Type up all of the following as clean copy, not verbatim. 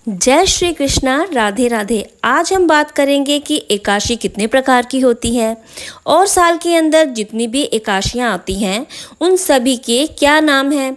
जय श्री कृष्णा, राधे राधे। आज हम बात करेंगे कि एकादशी कितने प्रकार की होती है और साल के अंदर जितनी भी एकादशियाँ आती हैं उन सभी के क्या नाम हैं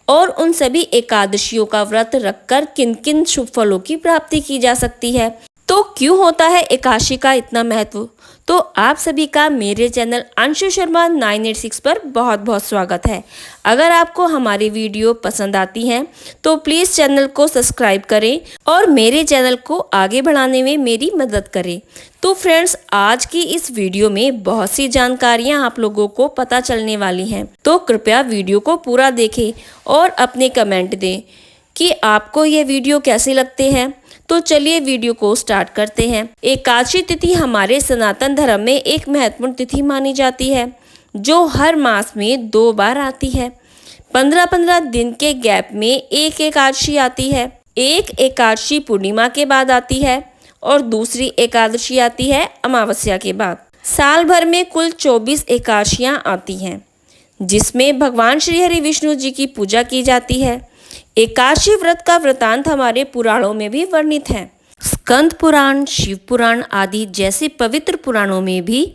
और उन सभी एकादशियों का व्रत रखकर किन किन शुभ फलों की प्राप्ति की जा सकती है। तो क्यों होता है एकादशी का इतना महत्व? तो आप सभी का मेरे चैनल अंशु शर्मा 986 पर बहुत बहुत स्वागत है। अगर आपको हमारी वीडियो पसंद आती हैं तो प्लीज़ चैनल को सब्सक्राइब करें और मेरे चैनल को आगे बढ़ाने में मेरी मदद करें। तो फ्रेंड्स, आज की इस वीडियो में बहुत सी जानकारियां आप लोगों को पता चलने वाली हैं, तो कृपया वीडियो को पूरा देखें और अपने कमेंट दें कि आपको ये वीडियो कैसे लगते हैं। तो चलिए वीडियो को स्टार्ट करते हैं। एकादशी तिथि हमारे सनातन धर्म में एक महत्वपूर्ण तिथि मानी जाती है जो हर मास में 2 बार आती है। 15-15 दिन के गैप में एक एकादशी आती है। एक एकादशी पूर्णिमा के बाद आती है और दूसरी एकादशी आती है अमावस्या के बाद। साल भर में कुल 24 एकादशियां आती हैं जिसमें भगवान श्री हरि विष्णु जी की पूजा की जाती है। एकादशी व्रत का वृतांत हमारे पुराणों में भी वर्णित है। स्कंद पुराण, शिव पुराण आदि जैसे पवित्र पुराणों में भी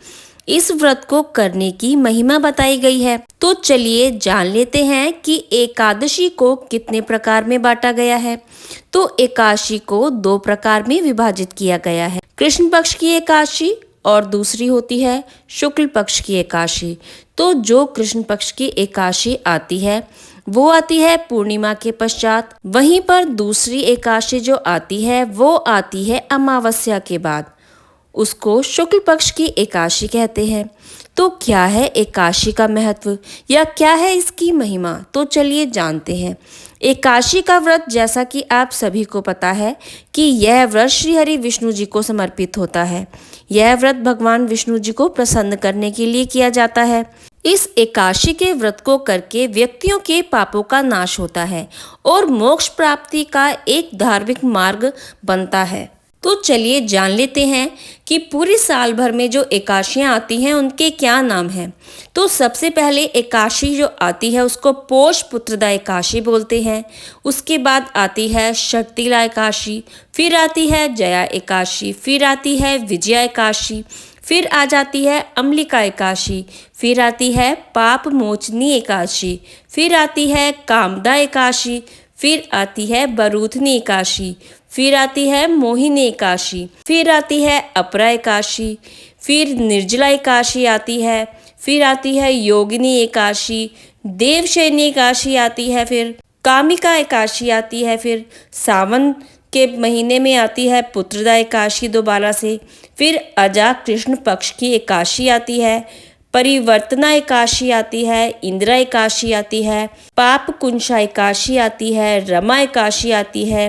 इस व्रत को करने की महिमा बताई गई है। तो चलिए जान लेते हैं कि एकादशी को कितने प्रकार में बांटा गया है। तो एकादशी को 2 प्रकार में विभाजित किया गया है, कृष्ण पक्ष की एकादशी और दूसरी होती है शुक्ल पक्ष की एकादशी। तो जो कृष्ण पक्ष की एकादशी आती है वो आती है पूर्णिमा के पश्चात, वहीं पर दूसरी एकादशी जो आती है वो आती है अमावस्या के बाद। उसको शुक्ल पक्ष की एकादशी कहते हैं। तो क्या है एकादशी का महत्व या क्या है इसकी महिमा? तो चलिए जानते हैं। एकादशी का व्रत, जैसा कि आप सभी को पता है कि यह व्रत श्री हरि विष्णु जी को समर्पित होता है। यह व्रत भगवान विष्णु जी को प्रसन्न करने के लिए किया जाता है। इस एकादशी के व्रत को करके व्यक्तियों के पापों का नाश होता है और मोक्ष प्राप्ति का एक धार्मिक मार्ग बनता है। तो चलिए जान लेते हैं कि पूरी साल भर में जो एकादशियाँ आती हैं उनके क्या नाम हैं। तो सबसे पहले एकादशी जो आती है उसको पोष पुत्रदा एकादशी बोलते हैं। उसके बाद आती है शक्तिला एकादशी, फिर आती है जया एकादशी, फिर आती है विजया एकादशी, फिर आ जाती है अम्लिका एकादशी, फिर आती है पाप मोचनी एकादशी, फिर आती है कामदा एकादशी, फिर आती है बरूथनी एकादशी, फिर आती है मोहिनी एकादशी, फिर आती है अपरा एकादशी, फिर निर्जला एकादशी आती है, फिर आती है योगिनी एकादशी, देवशयनी एकादशी आती है, फिर कामिका एकादशी आती है, फिर सावन के महीने में आती है पुत्रदा एकादशी दोबारा से, फिर अजा कृष्ण पक्ष की एकादशी आती है, परिवर्तना एकादशी आती है, इंदिरा एकादशी आती है, पाप कुंशा एकादशी आती है, रमा एकादशी आती है,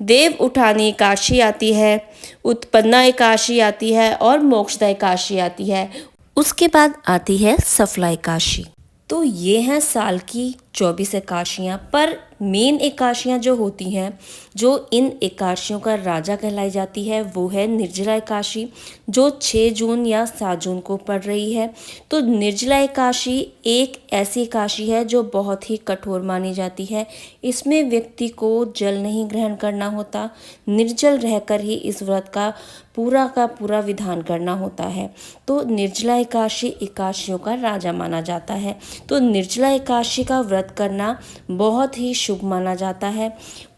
देव उठानी एकादशी आती है, उत्पन्ना एकादशी आती है और मोक्षदा एकादशी आती है। उसके बाद आती है सफला एकादशी। तो ये हैं साल की 24 एकादशियाँ। पर मेन एकादशियाँ जो होती हैं, जो इन एकादशियों का राजा कहलाई जाती है, वो है निर्जला एकादशी जो 6 जून या 7 जून को पड़ रही है। तो निर्जला एकादशी एक ऐसी एकादशी है जो बहुत ही कठोर मानी जाती है। इसमें व्यक्ति को जल नहीं ग्रहण करना होता, निर्जल रहकर ही इस व्रत का पूरा विधान करना होता है। तो निर्जला एकादशी एकादशियों का राजा माना जाता है। तो निर्जला एकादशी का व्रत करना बहुत ही शुभ माना जाता है।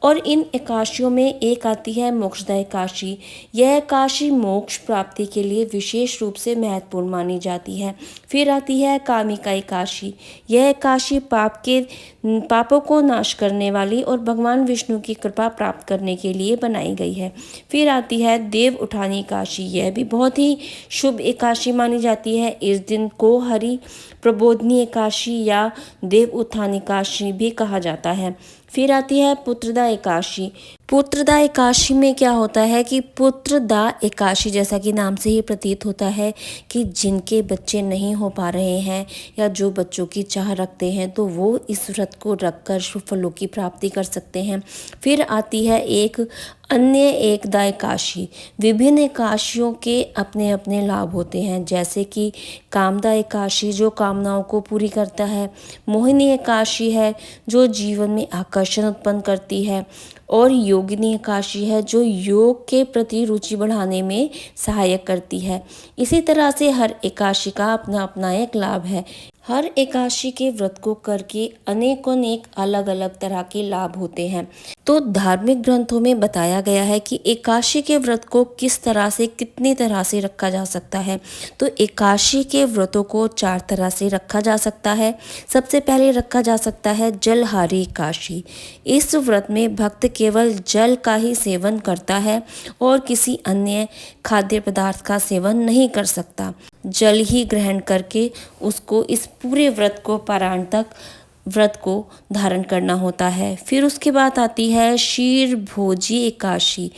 और इन एकादशियों में एक आती है मोक्षदा एकादशी। यह एकादशी मोक्ष प्राप्ति के लिए विशेष रूप से महत्वपूर्ण मानी जाती है। फिर आती है कामिका एकादशी। यह एकादशी पापों को नाश करने वाली और भगवान विष्णु की कृपा प्राप्त करने के लिए बनाई गई है। फिर आती है देव उठानी एकादशी। यह भी बहुत ही शुभ एकादशी मानी जाती है। इस दिन को हरि प्रबोधनी एकादशी या देव उत्थान एकादशी भी कहा जाता है। फिर आती है पुत्रदा एकादशी। पुत्रदा एकादशी में क्या होता है कि पुत्रदा एकादशी, जैसा कि नाम से ही प्रतीत होता है कि जिनके बच्चे नहीं हो पा रहे हैं या जो बच्चों की चाह रखते हैं तो वो इस व्रत को रखकर शुभ फलों की प्राप्ति कर सकते हैं। फिर आती है एक अन्य एकदा एकादशी। विभिन्न एकादशियों के अपने अपने लाभ होते हैं, जैसे कि कामदा एकादशी जो कामनाओं को पूरी करता है, मोहिनी एकादशी है जो जीवन में आकर्षण उत्पन्न करती है, और योगिनी एकादशी है जो योग के प्रति रुचि बढ़ाने में सहायक करती है। इसी तरह से हर एकादशी का अपना अपना एक लाभ है। हर एकादशी के व्रत को करके अनेक अलग अलग तरह के लाभ होते हैं। तो धार्मिक ग्रंथों में बताया गया है कि एकादशी के व्रत को किस तरह से कितनी तरह से रखा जा सकता है। तो एकादशी के व्रतों को 4 तरह से रखा जा सकता है। सबसे पहले रखा जा सकता है जलहारी एकादशी। इस व्रत में भक्त केवल जल का ही सेवन करता है और किसी अन्य खाद्य पदार्थ का सेवन नहीं कर सकता। जल ही ग्रहण करके उसको इस पूरे व्रत को पारायण तक व्रत को धारण करना होता है। फिर उसके बाद आती है क्षीर भोजी एकादशी।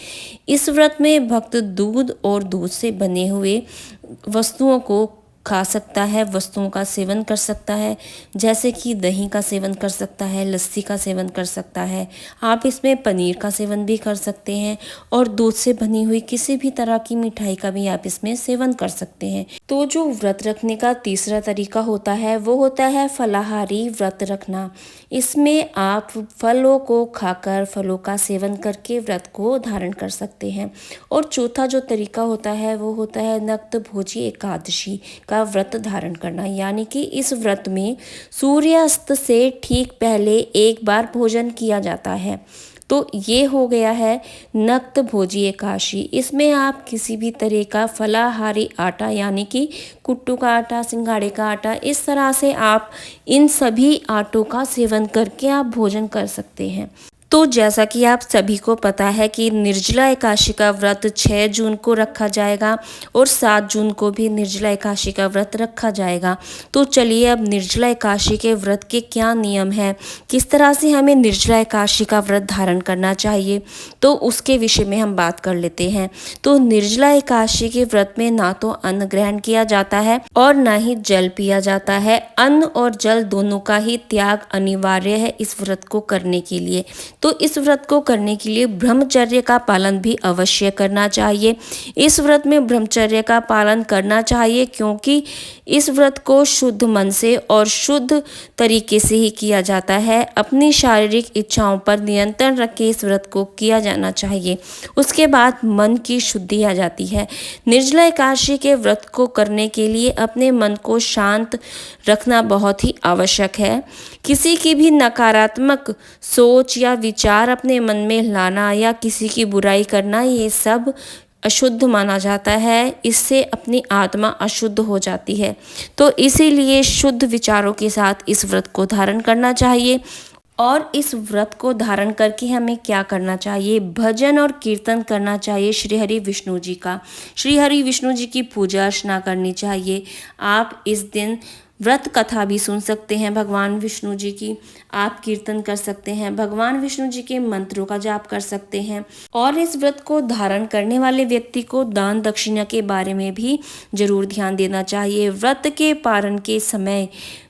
इस व्रत में भक्त दूध और दूध से बने हुए वस्तुओं को खा सकता है, वस्तुओं का सेवन कर सकता है, जैसे कि दही का सेवन कर सकता है, लस्सी का सेवन कर सकता है। आप इसमें पनीर का सेवन भी कर सकते हैं और दूध से बनी हुई किसी भी तरह की मिठाई का भी आप इसमें सेवन कर सकते हैं। तो जो व्रत रखने का तीसरा तरीका होता है वो होता है फलाहारी व्रत रखना। इसमें आप फलों को खाकर, फलों का सेवन करके व्रत को धारण कर सकते हैं। और चौथा जो तरीका होता है वो होता है नक्त भोजी एकादशी का व्रत धारण करना, यानी कि इस व्रत में सूर्यास्त से ठीक पहले एक बार भोजन किया जाता है। तो ये हो गया है नक्त भोजी एकादशी। इसमें आप किसी भी तरह का फलाहारी आटा, यानी कि कुट्टू का आटा, सिंघाड़े का आटा, इस तरह से आप इन सभी आटों का सेवन करके आप भोजन कर सकते हैं। तो जैसा कि आप सभी को पता है कि निर्जला एकादशी का व्रत 6 जून को रखा जाएगा और 7 जून को भी निर्जला एकादशी का व्रत रखा जाएगा। तो चलिए अब निर्जला एकादशी के व्रत के क्या नियम हैं, किस तरह से हमें निर्जला एकादशी का व्रत धारण करना चाहिए, तो उसके विषय में हम बात कर लेते हैं। तो निर्जला एकादशी के व्रत में ना तो अन्न ग्रहण किया जाता है और ना ही जल पिया जाता है। अन्न और जल दोनों का ही त्याग अनिवार्य है इस व्रत को करने के लिए। तो इस व्रत को करने के लिए ब्रह्मचर्य का पालन भी अवश्य करना चाहिए। इस व्रत में ब्रह्मचर्य का पालन करना चाहिए क्योंकि इस व्रत को शुद्ध मन से और शुद्ध तरीके से ही किया जाता है। अपनी शारीरिक इच्छाओं पर नियंत्रण रख के इस व्रत को किया जाना चाहिए। उसके बाद मन की शुद्धि आ जाती है। निर्जला एकादशी के व्रत को करने के लिए अपने मन को शांत रखना बहुत ही आवश्यक है। किसी की भी नकारात्मक सोच या विचार अपने मन में लाना या किसी की बुराई करना, ये सब अशुद्ध माना जाता है। इससे अपनी आत्मा अशुद्ध हो जाती है। तो इसीलिए शुद्ध विचारों के साथ इस व्रत को धारण करना चाहिए। और इस व्रत को धारण करके हमें क्या करना चाहिए? भजन और कीर्तन करना चाहिए श्री हरि विष्णु जी का। श्री हरि विष्णु जी की पूजा अर्चना करनी चाहिए। आप इस दिन व्रत कथा भी सुन सकते हैं भगवान विष्णु जी की। आप कीर्तन कर सकते हैं, भगवान विष्णु जी के मंत्रों का जाप कर सकते हैं। और इस व्रत को धारण करने वाले व्यक्ति को दान दक्षिणा के बारे में भी जरूर ध्यान देना चाहिए। व्रत के पारण के समय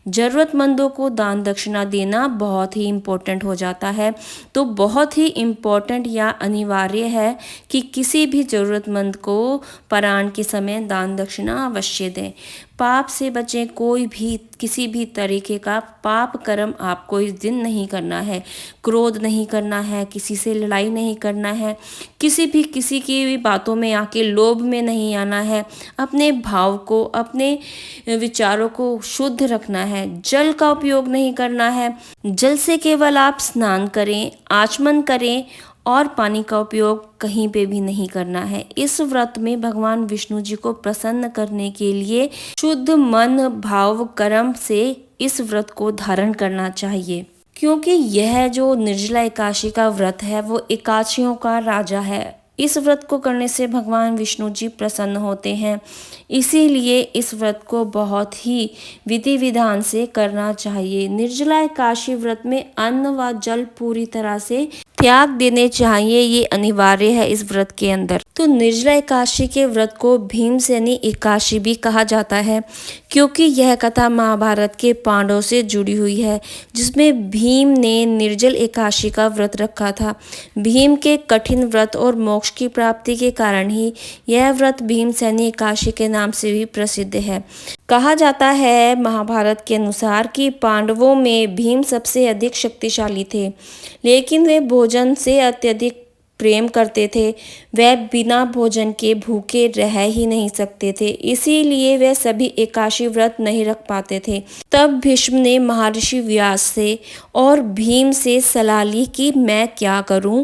ज़रूरतमंदों को दान दक्षिणा देना बहुत ही इम्पोर्टेंट हो जाता है। तो बहुत ही इम्पोर्टेंट या अनिवार्य है कि किसी भी ज़रूरतमंद को पारायण के समय दान दक्षिणा अवश्य दें। पाप से बचें। कोई भी किसी भी तरीके का पाप कर्म आपको इस दिन नहीं करना है। क्रोध नहीं करना है, किसी से लड़ाई नहीं करना है, किसी की भी बातों में आके लोभ में नहीं आना है। अपने भाव को, अपने विचारों को शुद्ध रखना है। जल का उपयोग नहीं करना है। जल से केवल आप स्नान करें, आचमन करें और पानी का उपयोग कहीं पे भी नहीं करना है। इस व्रत में भगवान विष्णु जी को प्रसन्न करने के लिए शुद्ध मन भाव कर्म से इस व्रत को धारण करना चाहिए, क्योंकि यह जो निर्जला एकादशी का व्रत है वो एकादशियों का राजा है। इस व्रत को करने से भगवान विष्णु जी प्रसन्न होते हैं। इसीलिए इस व्रत को बहुत ही विधि विधान से करना चाहिए। निर्जला एकादशी व्रत में अन्न व जल पूरी तरह से त्याग देने चाहिए, ये अनिवार्य है इस व्रत के अंदर। तो निर्जला एकादशी के व्रत को भीमसेनी एकादशी भी कहा जाता है, क्योंकि यह कथा महाभारत के पांडवों से जुड़ी हुई है, जिसमें भीम ने निर्जल एकादशी का व्रत रखा था। भीम के कठिन व्रत और मोक्ष की प्राप्ति के कारण ही यह व्रत भीमसेनी एकादशी के नाम से भी प्रसिद्ध है। कहा जाता है महाभारत के अनुसार कि पांडवों में भीम सबसे अधिक शक्तिशाली थे, लेकिन वे भोजन से अत्यधिक प्रेम करते थे। वह बिना भोजन के भूखे रह ही नहीं सकते थे, इसीलिए वे सभी एकादशी व्रत नहीं रख पाते थे। तब भीष्म ने महर्षि व्यास से और भीम से सलाह ली कि मैं क्या करूं।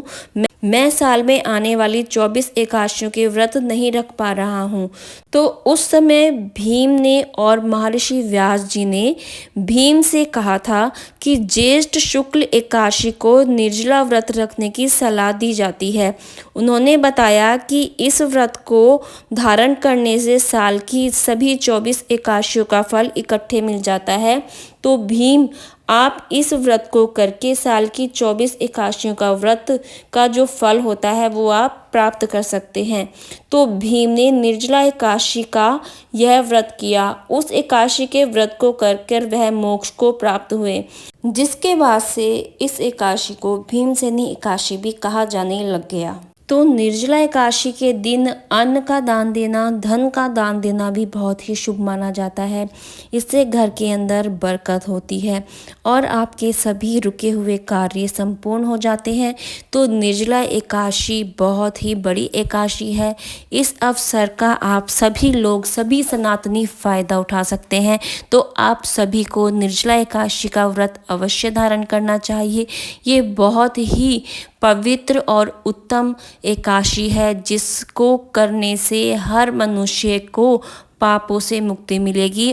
मैं साल में आने वाली 24 एकादशियों के व्रत नहीं रख पा रहा हूँ। तो उस समय भीम ने और महर्षि व्यास जी ने भीम से कहा था कि ज्येष्ठ शुक्ल एकादशी को निर्जला व्रत रखने की सलाह दी जाती है। उन्होंने बताया कि इस व्रत को धारण करने से साल की सभी 24 एकादशियों का फल इकट्ठे मिल जाता है। तो भीम, आप इस व्रत को करके साल की 24 एकादशियों का व्रत का जो फल होता है वो आप प्राप्त कर सकते हैं। तो भीम ने निर्जला एकादशी का यह व्रत किया। उस एकादशी के व्रत को कर वह मोक्ष को प्राप्त हुए, जिसके बाद से इस एकादशी को भीमसेनी एकादशी भी कहा जाने लग गया। तो निर्जला एकादशी के दिन अन्न का दान देना, धन का दान देना भी बहुत ही शुभ माना जाता है। इससे घर के अंदर बरकत होती है और आपके सभी रुके हुए कार्य संपूर्ण हो जाते हैं। तो निर्जला एकादशी बहुत ही बड़ी एकादशी है। इस अवसर का आप सभी लोग, सभी सनातनी फ़ायदा उठा सकते हैं। तो आप सभी को निर्जला एकादशी का व्रत अवश्य धारण करना चाहिए। ये बहुत ही पवित्र और उत्तम एकादशी है, जिसको करने से हर मनुष्य को पापों से मुक्ति मिलेगी।